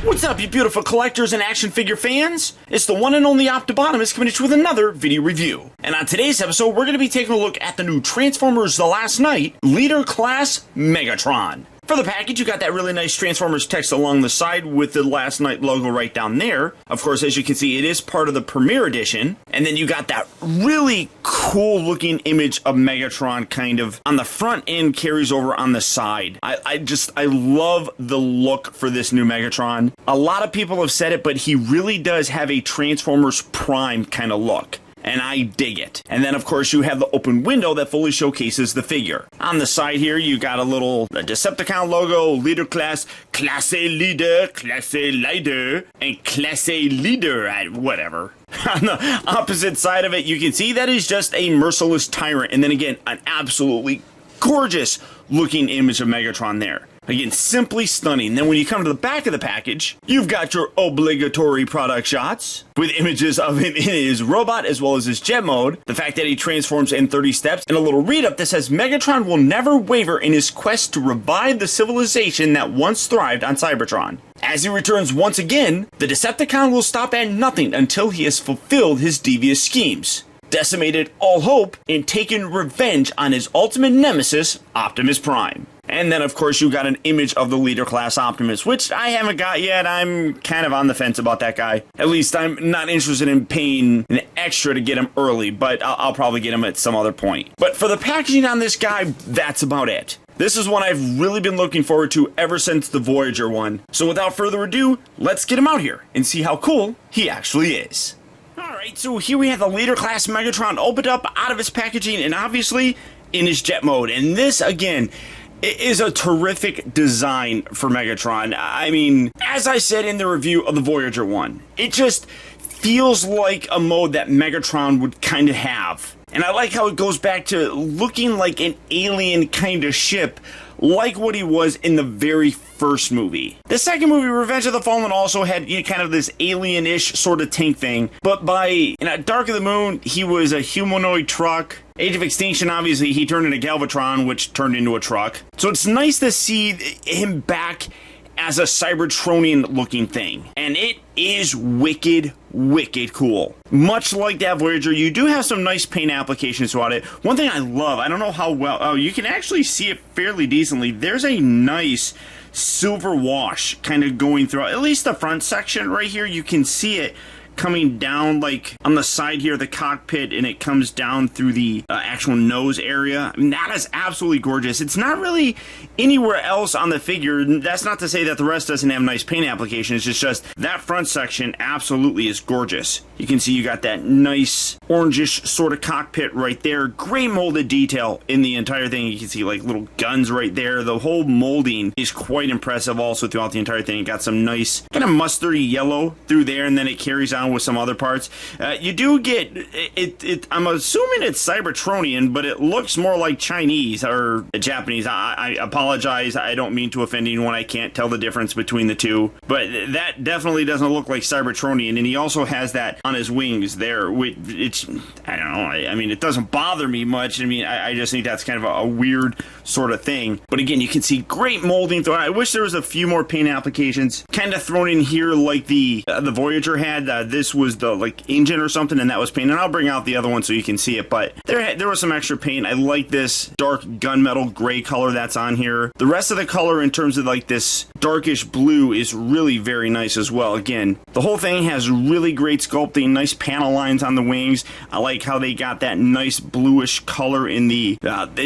What's up, you beautiful collectors and action figure fans? It's the one and only Optibotimus coming at you with another video review. And on today's episode, we're going to be taking a look at the new Transformers The Last Knight Leader Class Megatron. For the package, you got that really nice Transformers text along the side with the Last Knight logo right down there. Of course, as you can see, it is part of the Premier Edition. And then you got that really cool looking image of Megatron kind of on the front end, carries over on the side. I love the look for this new Megatron. A lot of people have said it, but he really does have a Transformers Prime kind of look. And I dig it. And then, of course, you have the open window that fully showcases the figure. On the side here, you got a little Decepticon logo, Leader Class, Classe Leader, Classe Leader, and Classe Leader, whatever. On the opposite side of it, you can see that is just a merciless tyrant. And then again, an absolutely gorgeous looking image of Megatron there. Again, simply stunning. Then when you come to the back of the package, you've got your obligatory product shots with images of him in his robot as well as his jet mode, the fact that he transforms in 30 steps, and a little read-up that says Megatron will never waver in his quest to revive the civilization that once thrived on Cybertron. As he returns once again, the Decepticon will stop at nothing until he has fulfilled his devious schemes, decimated all hope, and taken revenge on his ultimate nemesis, Optimus Prime. And then, of course, you got an image of the Leader Class Optimus, which I haven't got yet. I'm kind of on the fence about that guy. At least I'm not interested in paying an extra to get him early, but I'll probably get him at some other point. But for the packaging on this guy, that's about it. This is one I've really been looking forward to ever since the Voyager one. So without further ado, let's get him out here and see how cool he actually is. Alright, so here we have the Leader Class Megatron opened up out of its packaging and obviously in his jet mode. And this, again, it is a terrific design for Megatron. I mean, as I said in the review of the Voyager one, it just feels like a mode that Megatron would kind of have. And I like how it goes back to looking like an alien kind of ship, like what he was in the very first movie. The second movie, Revenge of the Fallen, also had kind of this alien-ish sort of tank thing, but by Dark of the Moon, he was a humanoid truck. Age of Extinction, obviously, he turned into Galvatron, which turned into a truck. So it's nice to see him back as a Cybertronian-looking thing. And it is wicked, wicked cool. Much like that Voyager, you do have some nice paint applications throughout it. One thing I love, I don't know how well, oh, you can actually see it fairly decently. There's a nice silver wash kind of going through, at least the front section right here, you can see it coming down like on the side here of the cockpit, and it comes down through the actual nose area. I mean, that is absolutely gorgeous. It's not really anywhere else on the figure. That's not to say that the rest doesn't have nice paint applications. It's just that front section absolutely is gorgeous. You can see you got that nice orangish sort of cockpit right there. Great molded detail in the entire thing. You can see like little guns right there. The whole molding is quite impressive also throughout the entire thing. You got some nice kind of mustardy yellow through there, and then it carries on with some other parts. You do get it. I'm assuming it's Cybertronian, but it looks more like Chinese or Japanese. I apologize. I don't mean to offend anyone. I can't tell the difference between the two, but that definitely doesn't look like Cybertronian. And he also has that on his wings there. It's, I don't know. I mean, it doesn't bother me much. I mean, I just think that's kind of a weird sort of thing. But again, you can see great molding throughout. I wish there was a few more paint applications kind of thrown in here like the Voyager had. This was the like engine or something, and that was paint. And I'll bring out the other one so you can see it, but there was some extra paint. I like this dark gunmetal gray color that's on here. The rest of the color in terms of like this darkish blue is really very nice as well. Again, the whole thing has really great sculpting, nice panel lines on the wings. I like how they got that nice bluish color in the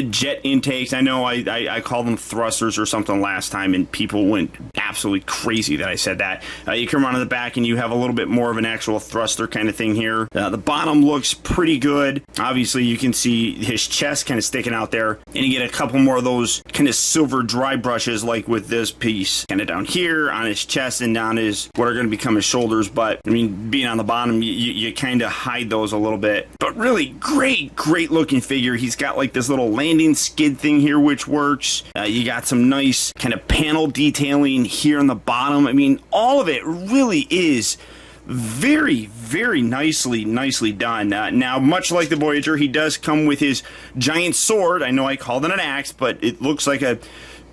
jet intakes. I know I called them thrusters or something last time, and people went absolutely crazy that I said that. You come around to the back and you have a little bit more of an actual thruster kind of thing here. The bottom looks pretty good. Obviously, you can see his chest kind of sticking out there, and you get a couple more of those kind of silver dry brushes like with this piece kind of down here on his chest and down his what are going to become his shoulders. But I mean, being on the bottom, you kind of hide those a little bit. But really great looking figure. He's got like this little landing skid thing here which works. You got some nice kind of panel detailing here on the bottom. I mean, all of it really is very, very nicely done. Now, much like the Voyager, he does come with his giant sword. I know I called it an axe, but it looks like a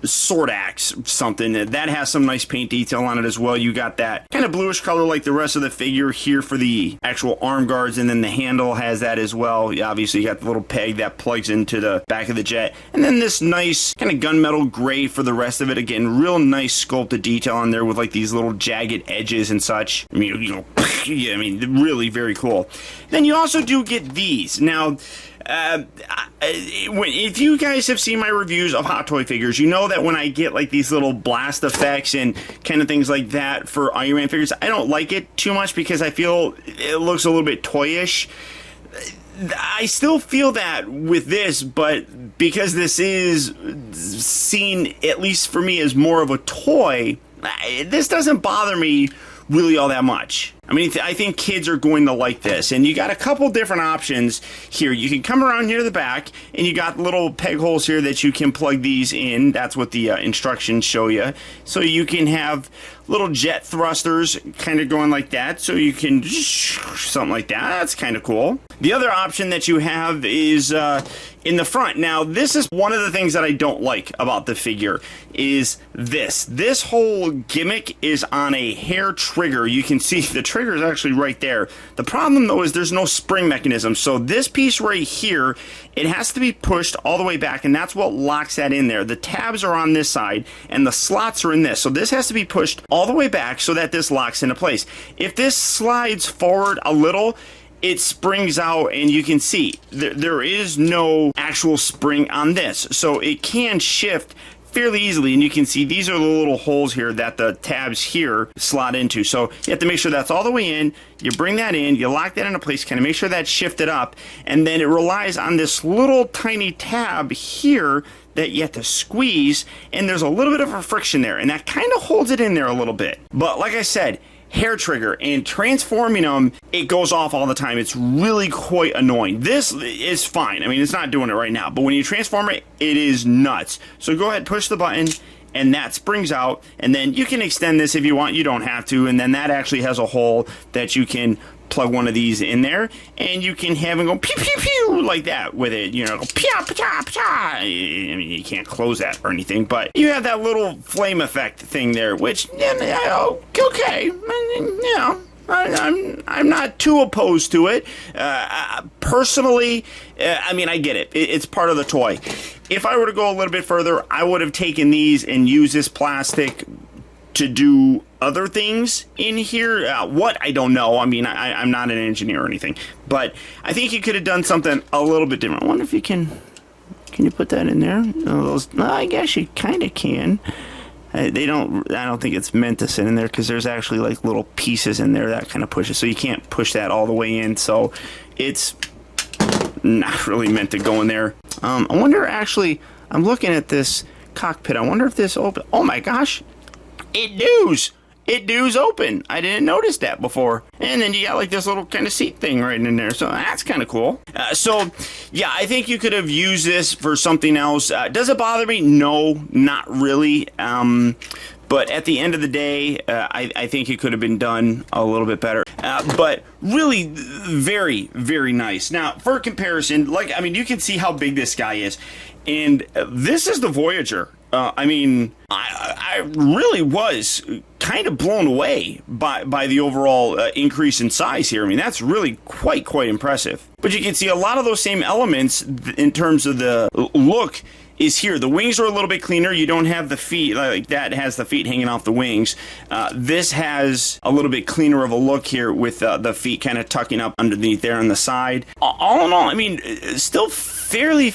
sword axe something that has some nice paint detail on it as well. You got that kind of bluish color like the rest of the figure here for the actual arm guards, and then the handle has that as well. Obviously you got the little peg that plugs into the back of the jet, and then this nice kind of gunmetal gray for the rest of it. Again, real nice sculpted detail on there with like these little jagged edges and such. I mean, you know, yeah, I mean, really very cool. Then you also do get these. Now, if you guys have seen my reviews of Hot Toy figures, you know that when I get like these little blast effects and kind of things like that for Iron Man figures, I don't like it too much because I feel it looks a little bit toyish. I still feel that with this, but because this is seen, at least for me, as more of a toy, this doesn't bother me really all that much. I mean, I think kids are going to like this. And you got a couple different options here. You can come around here to the back, and you got little peg holes here that you can plug these in. That's what the instructions show you. So you can have little jet thrusters kind of going like that. So you can something like that. That's kind of cool. The other option that you have is in the front. Now, this is one of the things that I don't like about the figure is this. This whole gimmick is on a hair trigger. You can see the trigger is actually right there. The problem though is there's no spring mechanism. So this piece right here, it has to be pushed all the way back, and that's what locks that in there. The tabs are on this side and the slots are in this. So this has to be pushed all the way back so that this locks into place. If this slides forward a little, it springs out, and you can see there is no actual spring on this. So it can shift fairly easily, and you can see these are the little holes here that the tabs here slot into. So you have to make sure that's all the way in. You bring that in, you lock that into place, kind of make sure that's shifted up, and then it relies on this little tiny tab here that you have to squeeze, and there's a little bit of a friction there, and that kind of holds it in there a little bit. But like I said, hair trigger, and transforming them, it goes off all the time. It's really quite annoying. This is fine. I mean, it's not doing it right now, but when you transform it, it is nuts. So go ahead, push the button, and that springs out, and then you can extend this if you want. You don't have to, and then that actually has a hole that you can plug one of these in there, and you can have it go pew pew pew like that with it, you know, pia pia pia. I mean, you can't close that or anything, but you have that little flame effect thing there, which, okay, you know, I'm not too opposed to it. Personally, I mean, I get it. It's part of the toy. If I were to go a little bit further, I would have taken these and used this plastic to do other things in here. What? I don't know. I mean, I'm not an engineer or anything, but I think you could have done something a little bit different. I wonder if you can you put that in there? I guess you kind of can. I don't think it's meant to sit in there because there's actually like little pieces in there that kind of push it. So you can't push that all the way in. So it's not really meant to go in there. I wonder, actually, I'm looking at this cockpit. I wonder if this open. Oh my gosh. It does open. I didn't notice that before. And then you got like this little kind of seat thing right in there. So that's kind of cool. So yeah, I think you could have used this for something else. Does it bother me? No, not really. But at the end of the day, I think it could have been done a little bit better. But really very, very nice. Now, for comparison, I mean, you can see how big this guy is. And this is the Voyager. I mean, I really was kind of blown away by the overall increase in size here. I mean, that's really quite impressive. But you can see a lot of those same elements in terms of the look is here. The wings are a little bit cleaner. You don't have the feet, like that has the feet hanging off the wings. This has a little bit cleaner of a look here with the feet kind of tucking up underneath there on the side. All in all, I mean, still fairly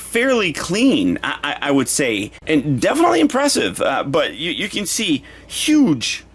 clean, I would say, and definitely impressive. But you can see huge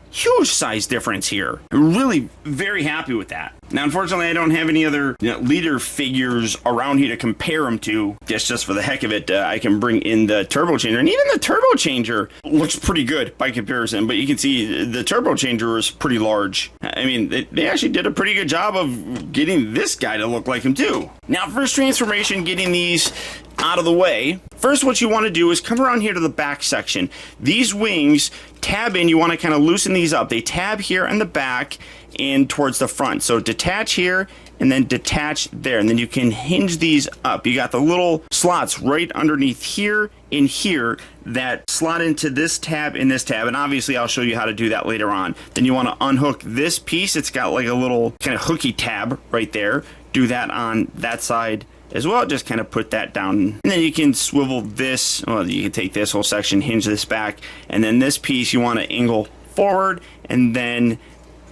size difference here. I'm really very happy with that. Now, unfortunately, I don't have any other leader figures around here to compare them to. Just for the heck of it, I can bring in the Turbo Changer, and even the Turbo Changer looks pretty good by comparison. But you can see the Turbo Changer is pretty large. I mean, they actually did a pretty good job of getting this guy to look like him too. Now, first transformation, getting these out of the way. First, what you want to do is come around here to the back section. These wings tab in, you want to kind of loosen these up. They tab here on the back and towards the front. So detach here and then detach there, and then you can hinge these up. You got the little slots right underneath here and here that slot into this tab and this tab, and obviously I'll show you how to do that later on. Then you want to unhook this piece. It's got like a little kind of hooky tab right there. Do that on that side as well. Just kind of put that down, and then you can swivel this. Well, you can take this whole section, hinge this back, and then this piece you want to angle forward, and then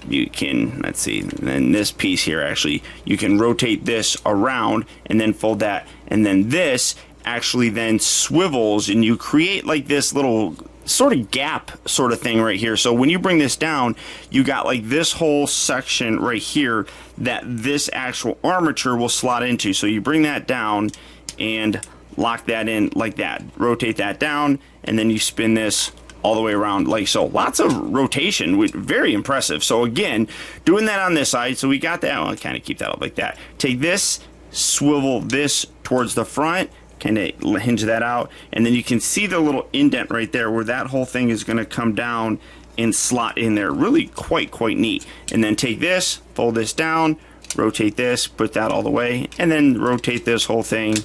you can, let's see, then this piece here, actually, you can rotate this around and then fold that, and then this actually then swivels, and you create like this little sort of gap sort of thing right here. So when you bring this down, you got like this whole section right here that this actual armature will slot into. So you bring that down and lock that in like that, rotate that down, and then you spin this all the way around like so. Lots of rotation, very impressive. So again, doing that on this side, so we got that. I'll kind of keep that up like that. Take this, swivel this towards the front, kind of hinge that out, and then you can see the little indent right there where that whole thing is going to come down and slot in there. Really quite neat. And then take this, fold this down, rotate this, put that all the way, and then rotate this whole thing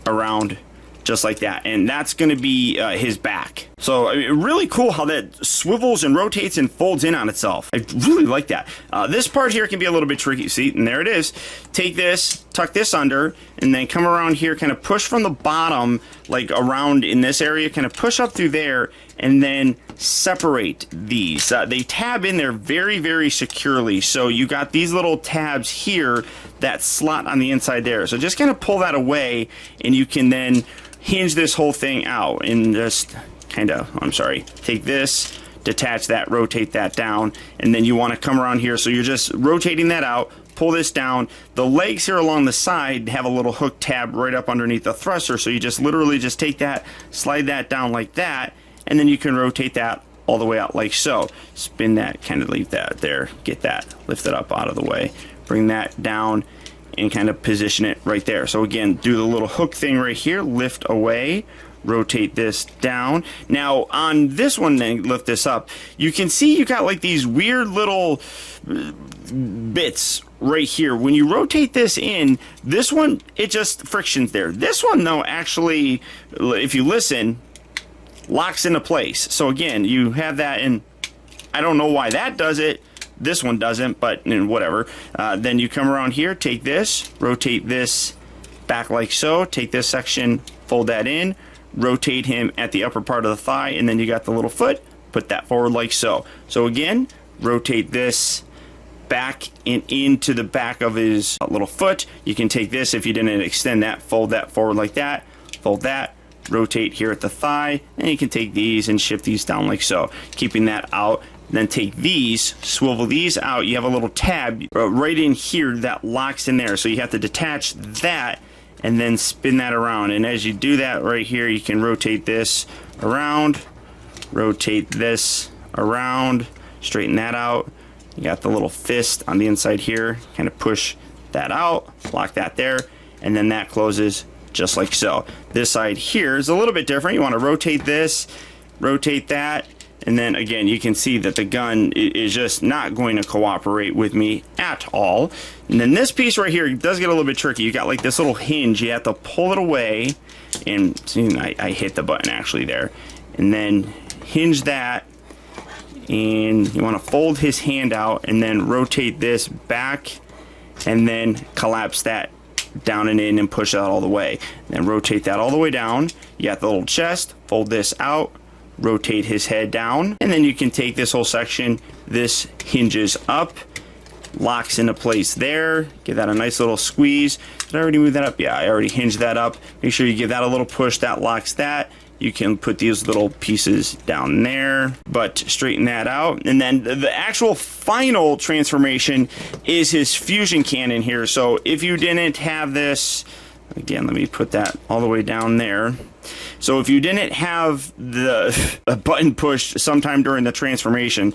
around just like that, and that's going to be his back. So I mean, really cool how that swivels and rotates and folds in on itself. I really like that. This part here can be a little bit tricky. See, and there it is. Take this, tuck this under, and then come around here, kind of push from the bottom, like around in this area, kind of push up through there, and then separate these. They tab in there very securely. So you got these little tabs here that slot on the inside there. So just kind of pull that away, and you can then hinge this whole thing out and just kind of, I'm sorry, take this, detach that, rotate that down, and then you want to come around here. So you're just rotating that out, pull this down. The legs here along the side have a little hook tab right up underneath the thruster. So you just literally just take that, slide that down like that, and then you can rotate that all the way out like so. Spin that, kind of leave that there, get that, lift it up out of the way, bring that down, and kind of position it right there. So again, do the little hook thing right here, lift away, rotate this down. Now on this one, then lift this up, you can see you got like these weird little bits right here. When you rotate this in, this one, it just frictions there. This one though, actually, if you listen, locks into place. So again, you have that, and I don't know why that does it. This one doesn't, but whatever. Then you come around here, take this, rotate this back like so, take this section, fold that in, rotate him at the upper part of the thigh, and then you got the little foot, put that forward like so. So again, rotate this back and into the back of his little foot. You can take this, if you didn't extend that, fold that forward like that, fold that, rotate here at the thigh, and you can take these and shift these down like so, keeping that out. Then take these, swivel these out. You have a little tab right in here that locks in there. So you have to detach that and then spin that around. And as you do that right here, you can rotate this around, rotate this around, straighten that out. You got the little fist on the inside here, kind of push that out, lock that there, and then that closes just like so. This side here is a little bit different. You want to rotate this, rotate that, and then again, you can see that the gun is just not going to cooperate with me at all. And then this piece right here does get a little bit tricky. You got like this little hinge. You have to pull it away, and see, I hit the button actually there. And then hinge that, and you want to fold his hand out, and then rotate this back, and then collapse that down and in and push that all the way. Then rotate that all the way down. You got the little chest, fold this out, rotate his head down, and then you can take this whole section, this hinges up, locks into place there, give that a nice little squeeze. Did I already move that up? Yeah, I already hinged that up. Make sure you give that a little push, that locks that. You can put these little pieces down there, but straighten that out. And then the actual final transformation is his fusion cannon here. So if you didn't have this, again, let me put that all the way down there. So if you didn't have the button pushed sometime during the transformation,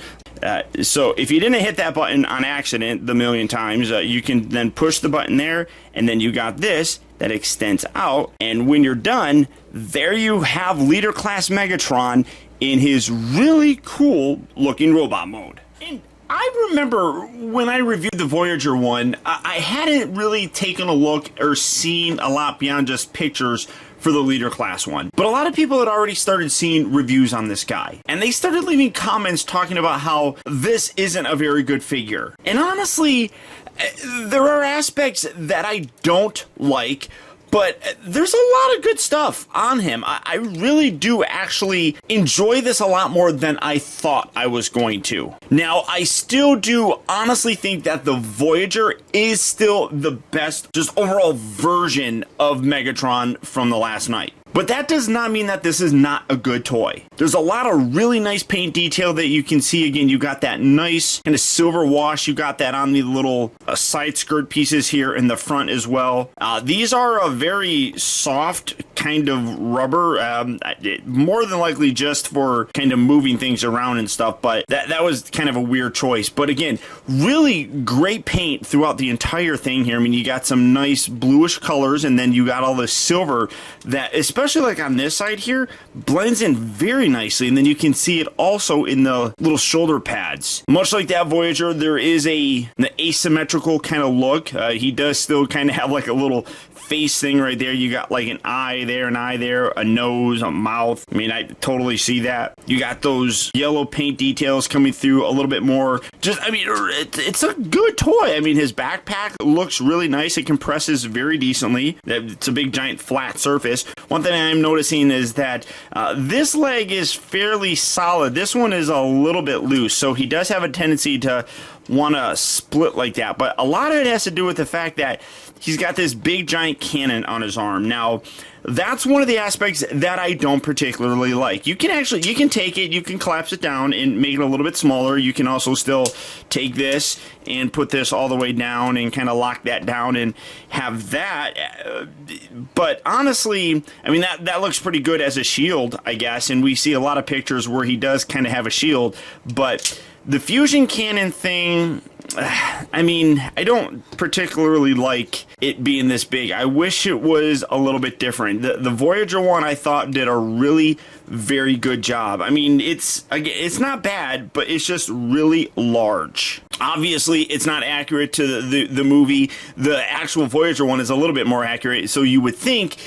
so if you didn't hit that button on accident the million times, you can then push the button there, and then you got this that extends out, and when you're done, there you have Leader Class Megatron in his really cool looking robot mode. And I remember when I reviewed the Voyager one, I hadn't really taken a look or seen a lot beyond just pictures for the Leader Class one. But a lot of people had already started seeing reviews on this guy, and they started leaving comments talking about how this isn't a very good figure. And honestly, there are aspects that I don't like, but there's a lot of good stuff on him. I really do actually enjoy this a lot more than I thought I was going to. Now, I still do honestly think that the Voyager is still the best, just overall version of Megatron from the last night. But that does not mean that this is not a good toy. There's a lot of really nice paint detail that you can see. Again, you got that nice kind of silver wash. You got that on the little side skirt pieces here in the front as well. These are a very soft kind of rubber, more than likely just for kind of moving things around and stuff, but that was kind of a weird choice. But again, really great paint throughout the entire thing here. I mean, you got some nice bluish colors, and then you got all the silver that, especially like on this side here, blends in very nicely, and then you can see it also in the little shoulder pads. Much like that Voyager, there is an asymmetrical kind of look. He does still kind of have like a little face thing right there. You got like an eye there, a nose, a mouth. I mean, I totally see that. You got those yellow paint details coming through a little bit more. Just, I mean, it's a good toy. I mean, his backpack looks really nice. It compresses very decently. It's a big giant flat surface. One thing I'm noticing is that this leg is fairly solid. This one is a little bit loose, so he does have a tendency to want to split like that. But a lot of it has to do with the fact that he's got this big giant cannon on his arm. Now, that's one of the aspects that I don't particularly like. You can take it, you can collapse it down and make it a little bit smaller. You can also still take this and put this all the way down and kind of lock that down and have that. But honestly, I mean, that looks pretty good as a shield, I guess. And we see a lot of pictures where he does kind of have a shield. But the fusion cannon thing, I mean, I don't particularly like it being this big. I wish it was a little bit different. The Voyager one, I thought, did a really very good job. I mean, it's not bad, but it's just really large. Obviously, it's not accurate to the movie. The actual Voyager one is a little bit more accurate, so you would think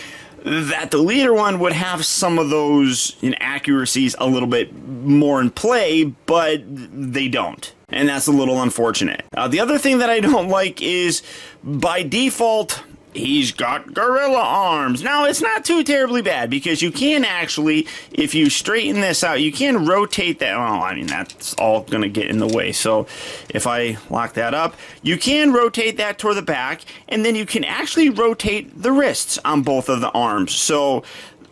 that the Leader one would have some of those inaccuracies a little bit more in play, but they don't. And that's a little unfortunate. The other thing that I don't like is, by default, he's got gorilla arms. Now, it's not too terribly bad, because you can actually, if you straighten this out, you can rotate that. Well, I mean, that's all going to get in the way. So if I lock that up, you can rotate that toward the back, and then you can actually rotate the wrists on both of the arms. So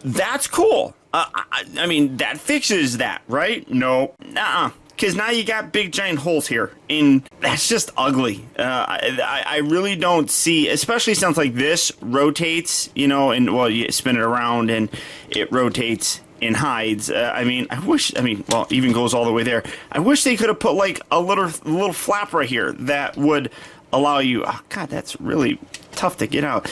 that's cool. I mean, that fixes that, right? No. Nuh-uh. Because now you got big giant holes here, and that's just ugly. I really don't see, especially since like this rotates, you know, and well, you spin it around and it rotates and hides. I mean, well, even goes all the way there. I wish they could have put like a little flap right here that would allow you, oh God, that's really tough to get out,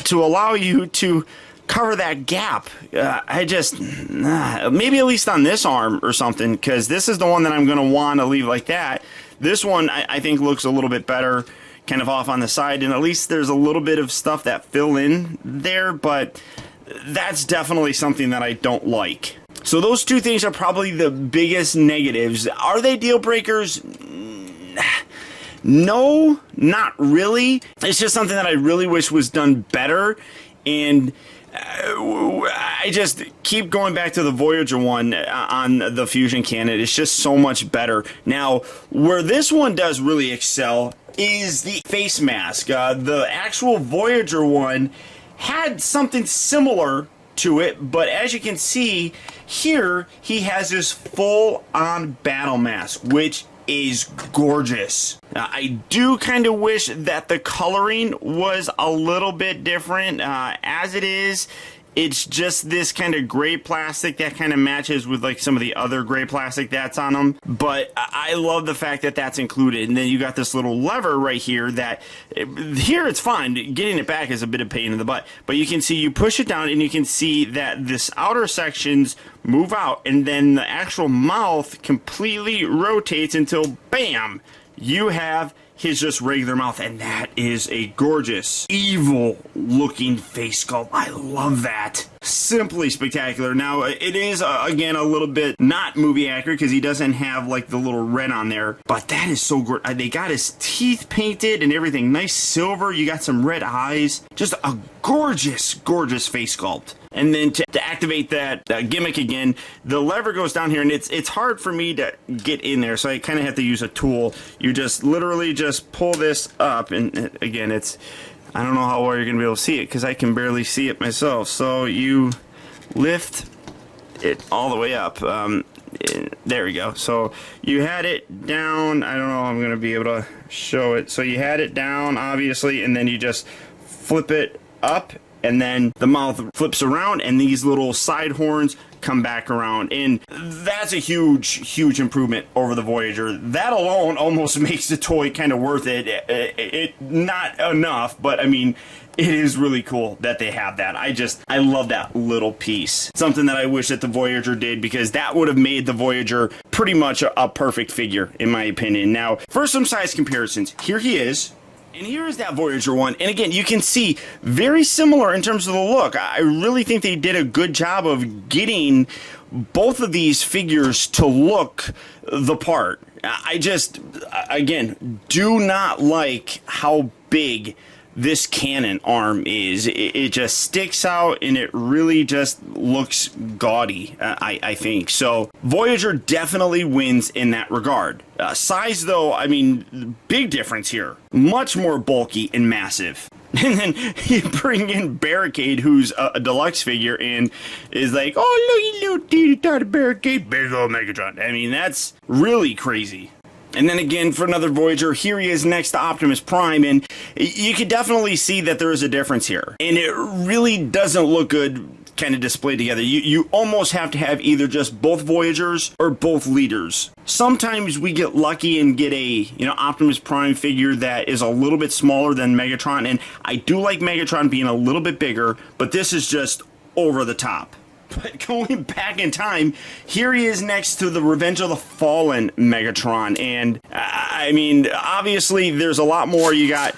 to allow you to cover that gap. Maybe at least on this arm or something, because this is the one that I'm going to want to leave like that. This one I think looks a little bit better, kind of off on the side, and at least there's a little bit of stuff that fill in there, but that's definitely something that I don't like. So those two things are probably the biggest negatives. Are they deal breakers? No, not really. It's just something that I really wish was done better, and I just keep going back to the Voyager one on the fusion cannon. It's just so much better. Now, where this one does really excel is the face mask. The actual Voyager one had something similar to it, but as you can see here, he has this full-on battle mask, which is gorgeous. I do kind of wish that the coloring was a little bit different. As it is, It's just this kind of gray plastic that kind of matches with like some of the other gray plastic that's on them. But I love the fact that that's included. And then you got this little lever right here that here it's fine. Getting it back is a bit of pain in the butt. But you can see you push it down and you can see that this outer sections move out, and then the actual mouth completely rotates until bam, you have his just regular mouth, and that is a gorgeous, evil looking face sculpt. I love that. Simply spectacular. Now, it is, again, a little bit not movie accurate because he doesn't have like the little red on there, but that is so good. They got his teeth painted and everything. Nice silver. You got some red eyes. Just a gorgeous, gorgeous face sculpt. And then to activate that gimmick again, the lever goes down here, and it's hard for me to get in there, so I kind of have to use a tool. You just literally just pull this up, and again, I don't know how well you're going to be able to see it because I can barely see it myself. So you lift it all the way up. There we go. So you had it down. I don't know how I'm going to be able to show it. So you had it down, obviously, and then you just flip it up, and then the mouth flips around, and these little side horns come back around. And that's a huge, huge improvement over the Voyager. That alone almost makes the toy kind of worth it. Not enough, but I mean, it is really cool that they have that. I love that little piece. Something that I wish that the Voyager did, because that would have made the Voyager pretty much a perfect figure, in my opinion. Now, for some size comparisons, here he is. And here is that Voyager one. And again, you can see very similar in terms of the look. I really think they did a good job of getting both of these figures to look the part. I just, again, do not like how big this cannon arm is. It just sticks out, and it really just looks gaudy, I think. So Voyager definitely wins in that regard. Size, though, I mean, big difference here. Much more bulky and massive. And then you bring in Barricade, who's a deluxe figure, and is like, oh, look, little teeny tiny Barricade, big old Megatron. I mean, that's really crazy. And then again, for another Voyager, here he is next to Optimus Prime, and you can definitely see that there is a difference here. And it really doesn't look good kind of displayed together. You almost have to have either just both Voyagers or both leaders. Sometimes we get lucky and get a, Optimus Prime figure that is a little bit smaller than Megatron, and I do like Megatron being a little bit bigger, but this is just over the top. But going back in time, here he is next to the Revenge of the Fallen Megatron. And, I mean, obviously, there's a lot more. You got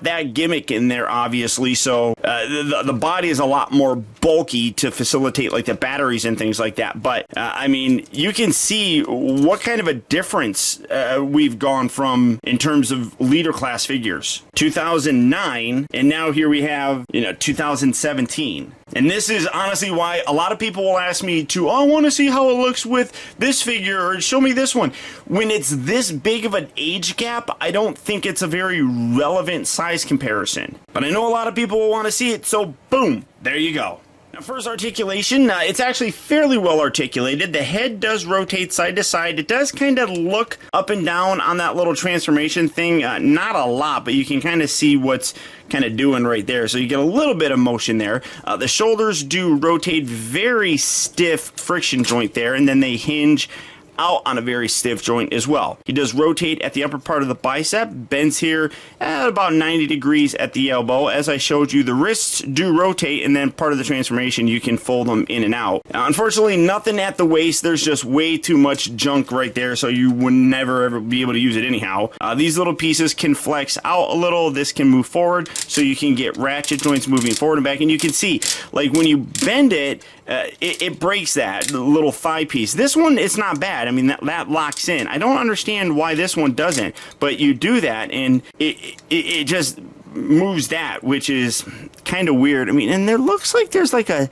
that gimmick in there, obviously, so the body is a lot more bulky to facilitate like the batteries and things like that. But I mean, you can see what kind of a difference we've gone from in terms of leader class figures. 2009, and now here we have 2017. And this is honestly why a lot of people will ask me I want to see how it looks with this figure, or show me this one. When it's this big of an age gap, I don't think it's a very relevant size comparison. But I know a lot of people will want to see it, so boom, there you go. Now, first, articulation. It's actually fairly well articulated. The head does rotate side to side. It does kind of look up and down on that little transformation thing. Not a lot, but you can kind of see what's kind of doing right there. So you get a little bit of motion there. The shoulders do rotate, very stiff friction joint there, and then they hinge out on a very stiff joint as well. He does rotate at the upper part of the bicep, bends here at about 90 degrees at the elbow. As I showed you, the wrists do rotate, and then part of the transformation, you can fold them in and out. Unfortunately, nothing at the waist. There's just way too much junk right there, so you would never ever be able to use it anyhow. These little pieces can flex out a little. This can move forward, so you can get ratchet joints moving forward and back, and you can see, like when you bend it, it breaks that little thigh piece. This one, it's not bad. I mean, that locks in. I don't understand why this one doesn't, but you do that, and it just moves that, which is kind of weird. I mean, and there looks like there's like a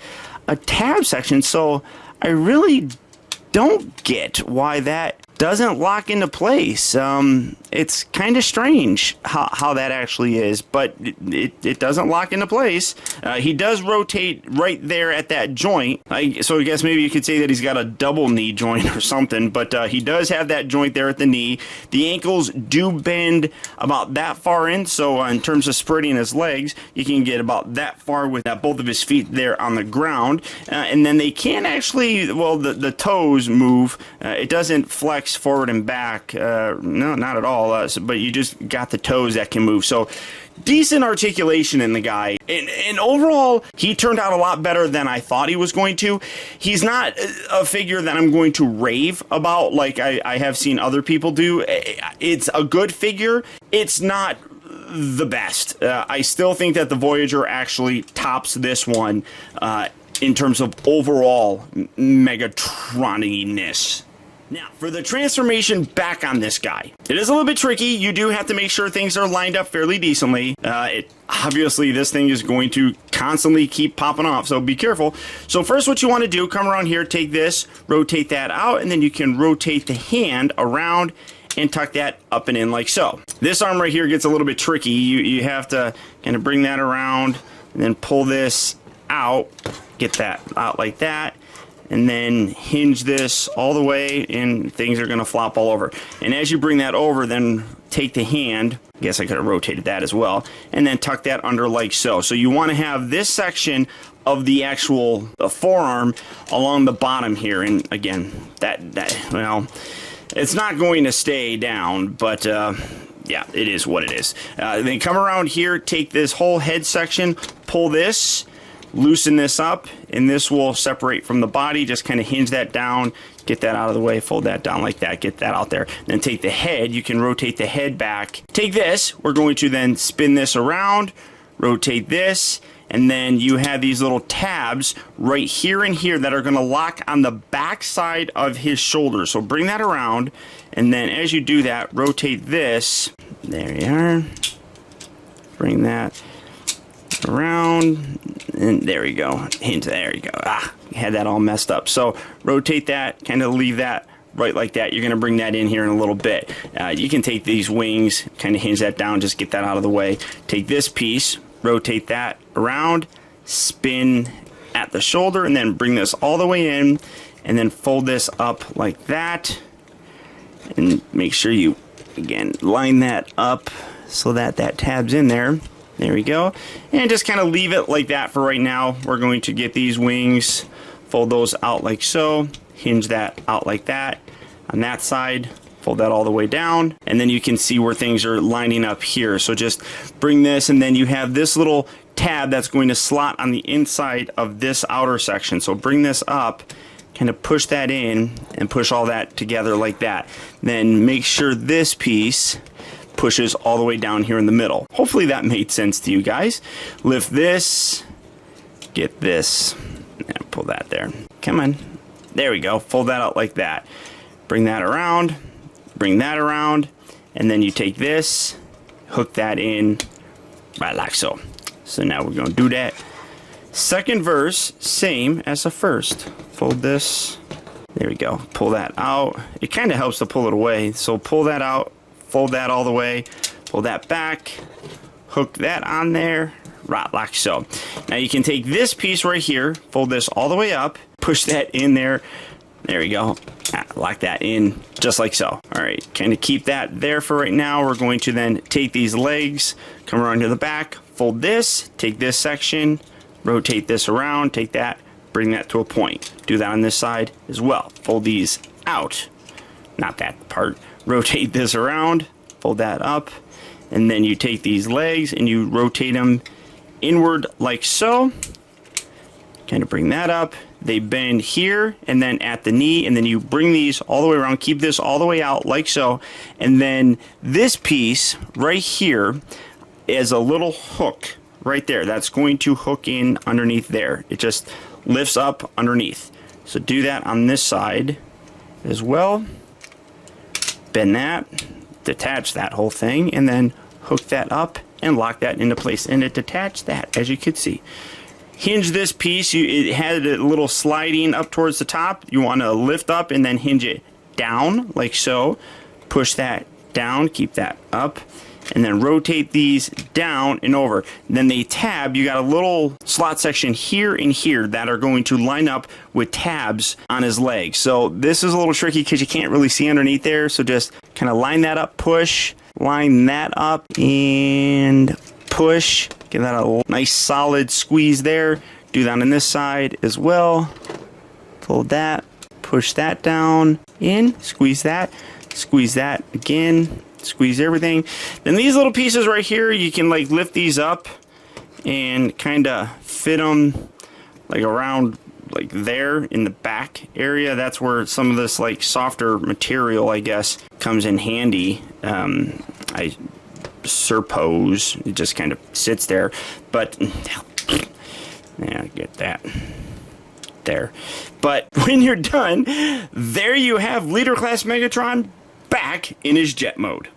tab section, so I really don't get why that doesn't lock into place. It's kind of strange how that actually is, but it doesn't lock into place. He does rotate right there at that joint. So I guess maybe you could say that he's got a double knee joint or something, but he does have that joint there at the knee. The ankles do bend about that far in, so in terms of spreading his legs, you can get about that far with both of his feet there on the ground. And then they can actually, well, the toes move. It doesn't flex forward and back. No, not at all. But you just got the toes that can move. So decent articulation in the guy. And overall, he turned out a lot better than I thought he was going to. He's not a figure that I'm going to rave about like I have seen other people do. It's a good figure. It's not the best. I still think that the Voyager actually tops this one in terms of overall Megatron-iness. Now, for the transformation back on this guy, it is a little bit tricky. You do have to make sure things are lined up fairly decently. Obviously, this thing is going to constantly keep popping off, so be careful. So first, what you want to do, come around here, take this, rotate that out, and then you can rotate the hand around and tuck that up and in like so. This arm right here gets a little bit tricky. You have to kind of bring that around and then pull this out, get that out like that, and then hinge this all the way, and things are going to flop all over. And as you bring that over, then take the hand, I guess I could have rotated that as well, and then tuck that under like so. So you want to have this section of the actual forearm along the bottom here, and again, well, it's not going to stay down, but yeah, it is what it is. Then come around here, take this whole head section, pull this, loosen this up, and this will separate from the body. Just kind of hinge that down, get that out of the way, fold that down like that, get that out there. Then take the head, you can rotate the head back. Take this, we're going to then spin this around, rotate this, and then you have these little tabs right here and here that are going to lock on the back side of his shoulder. So bring that around, and then as you do that, rotate this. There you are. Bring that around, and there we go. Hinge, there you go. Had that all messed up. So rotate that, kind of leave that right like that. You're going to bring that in here in a little bit. You can take these wings, kind of hinge that down, just get that out of the way. Take this piece, rotate that around, spin at the shoulder, and then bring this all the way in, and then fold this up like that, and make sure you, again, line that up so that that tab's in there. There we go. And just kind of leave it like that for right now. We're going to get these wings, fold those out like so, hinge that out like that on that side, fold that all the way down, and then you can see where things are lining up here. So just bring this, and then you have this little tab that's going to slot on the inside of this outer section. So bring this up, kind of push that in, and push all that together like that. Then make sure this piece pushes all the way down here in the middle. Hopefully that made sense to you guys. Lift this, get this, and pull that there. Come on. There we go. Fold that out like that. Bring that around, and then you take this, hook that in right like so. So now we're going to do that. Second verse, same as the first. Fold this. There we go. Pull that out. It kind of helps to pull it away. So pull that out. Fold that all the way, pull that back, hook that on there, right like so. Now you can take this piece right here, fold this all the way up, push that in there. There we go. Lock that in just like so. All right, kind of keep that there for right now. We're going to then take these legs, come around to the back, fold this, take this section, rotate this around, take that, bring that to a point. Do that on this side as well. Fold these out, not that part. Rotate this around, fold that up, and then you take these legs and you rotate them inward like so. Kind of bring that up. They bend here and then at the knee, and then you bring these all the way around. Keep this all the way out like so. And then this piece right here is a little hook right there. That's going to hook in underneath there. It just lifts up underneath. So do that on this side as well. Bend that, detach that whole thing, and then hook that up and lock that into place. And it detached that, as you can see. Hinge this piece. It had a little sliding up towards the top. You want to lift up and then hinge it down like so. Push that down, keep that up, and then rotate these down and over. Then they tab, you got a little slot section here and here that are going to line up with tabs on his legs. So this is a little tricky because you can't really see underneath there. So just kind of line that up, push, line that up, and push. Give that a nice solid squeeze there. Do that on this side as well. Pull that, push that down in, squeeze that again, squeeze everything. Then these little pieces right here, you can like lift these up and kind of fit them like around like there in the back area. That's where some of this like softer material, I guess, comes in handy. I suppose it just kind of sits there, but yeah, get that there. But when you're done, there you have Leader Class Megatron back in his jet mode.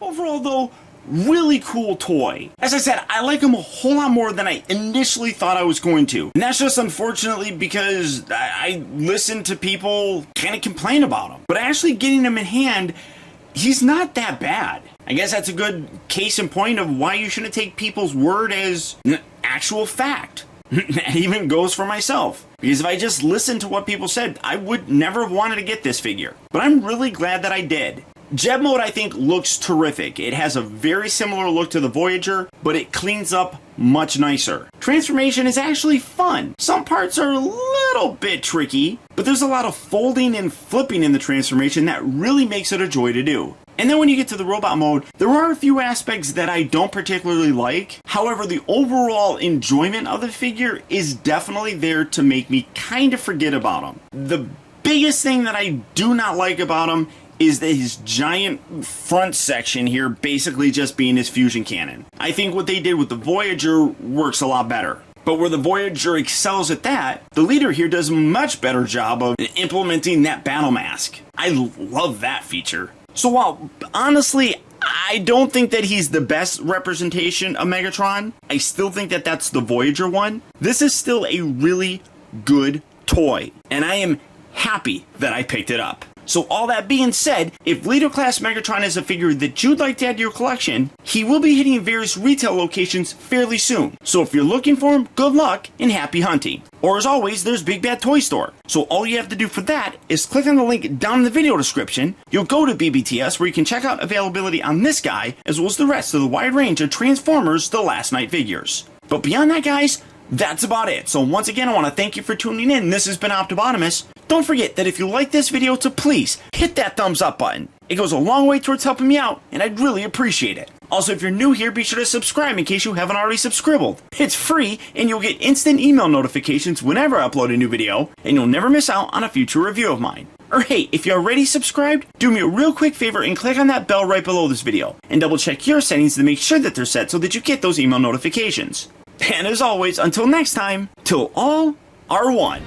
Overall though, really cool toy. As I said, I like him a whole lot more than I initially thought I was going to. And that's just unfortunately because I listened to people kind of complain about him. But actually getting him in hand, he's not that bad. I guess that's a good case in point of why you shouldn't take people's word as actual fact. That even goes for myself. Because if I just listened to what people said, I would never have wanted to get this figure. But I'm really glad that I did. Jet mode, I think, looks terrific. It has a very similar look to the Voyager, but it cleans up much nicer. Transformation is actually fun. Some parts are a little bit tricky, but there's a lot of folding and flipping in the transformation that really makes it a joy to do. And then when you get to the robot mode, there are a few aspects that I don't particularly like. However, the overall enjoyment of the figure is definitely there to make me kind of forget about him. The biggest thing that I do not like about him is that his giant front section here basically just being his fusion cannon. I think what they did with the Voyager works a lot better. But where the Voyager excels at that, the Leader here does a much better job of implementing that battle mask. I love that feature. So while, honestly, I don't think that he's the best representation of Megatron, I still think that that's the Voyager one. This is still a really good toy, and I am happy that I picked it up. So all that being said, if Leader Class Megatron is a figure that you'd like to add to your collection, he will be hitting various retail locations fairly soon. So if you're looking for him, good luck and happy hunting. Or as always, there's Big Bad Toy Store. So all you have to do for that is click on the link down in the video description. You'll go to BBTS where you can check out availability on this guy, as well as the rest of the wide range of Transformers The Last Knight figures. But beyond that, guys, that's about it. So once again, I want to thank you for tuning in. This has been Optibotimus. Don't forget that if you like this video, to please hit that thumbs up button. It goes a long way towards helping me out, and I'd really appreciate it. Also, if you're new here, be sure to subscribe in case you haven't already subscribed. It's free, and you'll get instant email notifications whenever I upload a new video, and you'll never miss out on a future review of mine. Or hey, if you're already subscribed, do me a real quick favor and click on that bell right below this video, and double check your settings to make sure that they're set so that you get those email notifications. And as always, until next time, till all are one.